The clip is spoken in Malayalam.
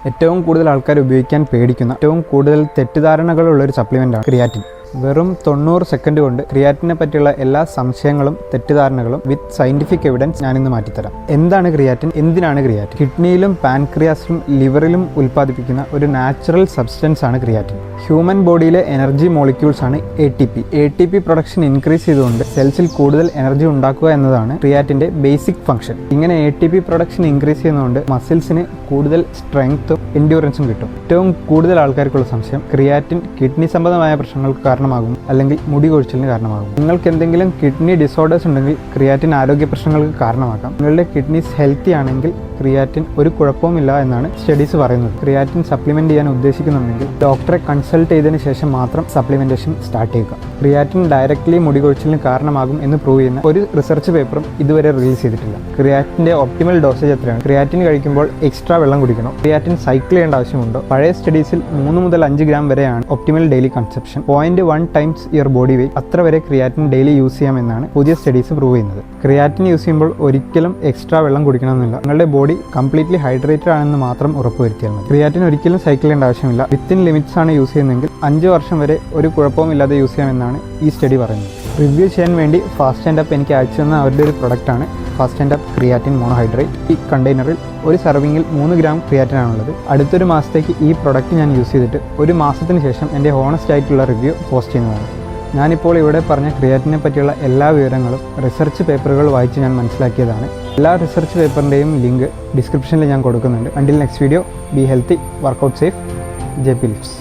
ഏറ്റവും കൂടുതൽ ആൾക്കാർ ഉപയോഗിക്കാൻ പേടിക്കുന്ന ഏറ്റവും കൂടുതൽ തെറ്റിദ്ധാരണകളുള്ള ഒരു സപ്ലിമെൻ്റാണ് ക്രിയാറ്റിൻ. വെറും 90 സെക്കൻഡ് കൊണ്ട് ക്രിയാറ്റിനെ പറ്റിയുള്ള എല്ലാ സംശയങ്ങളും തെറ്റിദ്ധാരണകളും വിത്ത് സയൻറ്റിഫിക് എവിഡൻസ് ഞാനിന്ന് മാറ്റിത്തരാം. എന്താണ് ക്രിയാറ്റിൻ? എന്തിനാണ് ക്രിയാറ്റിൻ? കിഡ്നിയിലും പാൻക്രിയാസിലും ലിവറിലും ഉൽപ്പാദിപ്പിക്കുന്ന ഒരു നാച്ചുറൽ സബ്സ്റ്റൻസ് ആണ് ക്രിയാറ്റിൻ. ഹ്യൂമൻ ബോഡിയിലെ എനർജി മോളിക്യൂൾസ് ആണ് ATP പ്രൊഡക്ഷൻ ഇൻക്രീസ് ചെയ്തുകൊണ്ട് സെൽസിൽ കൂടുതൽ എനർജി ഉണ്ടാക്കുക എന്നതാണ് ക്രിയാറ്റിൻ്റെ ബേസിക് ഫംഗ്ഷൻ. ഇങ്ങനെ ATP പ്രൊഡക്ഷൻ ഇൻക്രീസ് ചെയ്യുന്നതുകൊണ്ട് മസിൽസിന് കൂടുതൽ സ്ട്രെങ്ത്തും എൻഡ്യൂറൻസും കിട്ടും. ഏറ്റവും കൂടുതൽ ആൾക്കാർക്കുള്ള സംശയം ക്രിയാറ്റിൻ കിഡ്നി സംബന്ധമായ പ്രശ്നങ്ങൾക്ക് കാരണമാകും അല്ലെങ്കിൽ മുടി കൊഴിച്ചിലിന് കാരണമാകും. നിങ്ങൾക്ക് എന്തെങ്കിലും കിഡ്നി ഡിസോർഡേഴ്സ് ഉണ്ടെങ്കിൽ ക്രിയാറ്റിൻ ആരോഗ്യ പ്രശ്നങ്ങൾക്ക് കാരണമാക്കാം. നിങ്ങളുടെ കിഡ്നീസ് ഹെൽത്തി ആണെങ്കിൽ ക്രിയാറ്റിൻ ഒരു കുഴപ്പവുമില്ല എന്നാണ് സ്റ്റഡീസ് പറയുന്നത്. ക്രിയാറ്റിൻ സപ്ലിമെൻറ്റ് ചെയ്യാൻ ഉദ്ദേശിക്കുന്നുണ്ടെങ്കിൽ ഡോക്ടറെ കൺസൾട്ട് ചെയ്തതിന് ശേഷം മാത്രം സപ്ലിമെൻറ്റേഷൻ സ്റ്റാർട്ട് ചെയ്യുക. ക്രിയാറ്റിൻ ഡയറക്റ്റ്ലി മുടി കൊഴിച്ചിലിന് കാരണമാകും എന്ന് പ്രൂവ് ചെയ്യുന്ന ഒരു റിസർച്ച് പേപ്പറും ഇതുവരെ റിലീസ് ചെയ്തിട്ടില്ല. ക്രിയാറ്റിൻ്റെ ഒപ്റ്റിമൽ ഡോസേജ് എത്രയാണ്? ക്രിയാറ്റിൻ കഴിക്കുമ്പോൾ എക്സ്ട്രാ വെള്ളം കുടിക്കണോ? ക്രിയാറ്റിൻ സൈക്കിൾ ചെയ്യേണ്ട ആവശ്യമുണ്ടോ? പഴയ സ്റ്റഡീസിൽ 3 മുതൽ 5 ഗ്രാം വരെയാണ് optimal daily consumption. 0.1 times your body weight. അത്ര വരെ ക്രിയാറ്റിൻ ഡെയിലി യൂസ് ചെയ്യാമെന്നാണ് പുതിയ സ്റ്റഡീസ് പ്രൂവ് ചെയ്യുന്നത്. ക്രിയാറ്റിൻ യൂസ് ചെയ്യുമ്പോൾ ഒരിക്കലും എക്സ്ട്രാ വെള്ളം കുടിക്കണമെന്നില്ല. നിങ്ങളുടെ ബോഡി കംപ്ലീറ്റ്ലി ഹൈഡ്രേറ്റഡ് ആണെന്ന് മാത്രം ഉറപ്പുവരുത്തിയാൽ മതി. ക്രിയാറ്റിൻ ഒരിക്കലും സൈക്കിൾ ചെയ്യേണ്ട ആവശ്യമില്ല. വിത്തിൻ ലിമിറ്റ്സ് ആണ് യൂസ് ചെയ്യുന്നതെങ്കിൽ 5 വർഷം വരെ ഒരു കുഴപ്പവുമില്ലാതെ യൂസ് ചെയ്യാമെന്നാണ് ഈ സ്റ്റഡി പറയുന്നത്. റിവ്യൂ ചെയ്യാൻ വേണ്ടി ഫാസ്റ്റ് ആൻഡ് അപ്പ് എനിക്ക് അയച്ചു തന്ന അവരുടെ ഒരു പ്രൊഡക്റ്റാണ് fast and up creatine monohydrate. ഈ കണ്ടെയ്നറിൽ ഒരു സർവിങ്ങിൽ 3 ഗ്രാം ക്രിയാറ്റിൻ ആണുള്ളത്. അടുത്തൊരു മാസത്തേക്ക് ഈ പ്രൊഡക്റ്റ് ഞാൻ യൂസ് ചെയ്തിട്ട് ഒരു മാസത്തിന് ശേഷം എൻ്റെ ഹോണസ്റ്റ് ആയിട്ടുള്ള റിവ്യൂ പോസ്റ്റ് ചെയ്യുന്നതാണ്. ഞാനിപ്പോൾ ഇവിടെ പറഞ്ഞ ക്രിയാറ്റിനെ പറ്റിയുള്ള എല്ലാ വിവരങ്ങളും റിസർച്ച് പേപ്പറുകൾ വായിച്ച് ഞാൻ മനസ്സിലാക്കിയതാണ്. എല്ലാ റിസർച്ച് പേപ്പറിൻ്റെയും ലിങ്ക് ഡിസ്ക്രിപ്ഷനിൽ ഞാൻ കൊടുക്കുന്നുണ്ട്. Until next video, be healthy, workout safe, JP Lifts.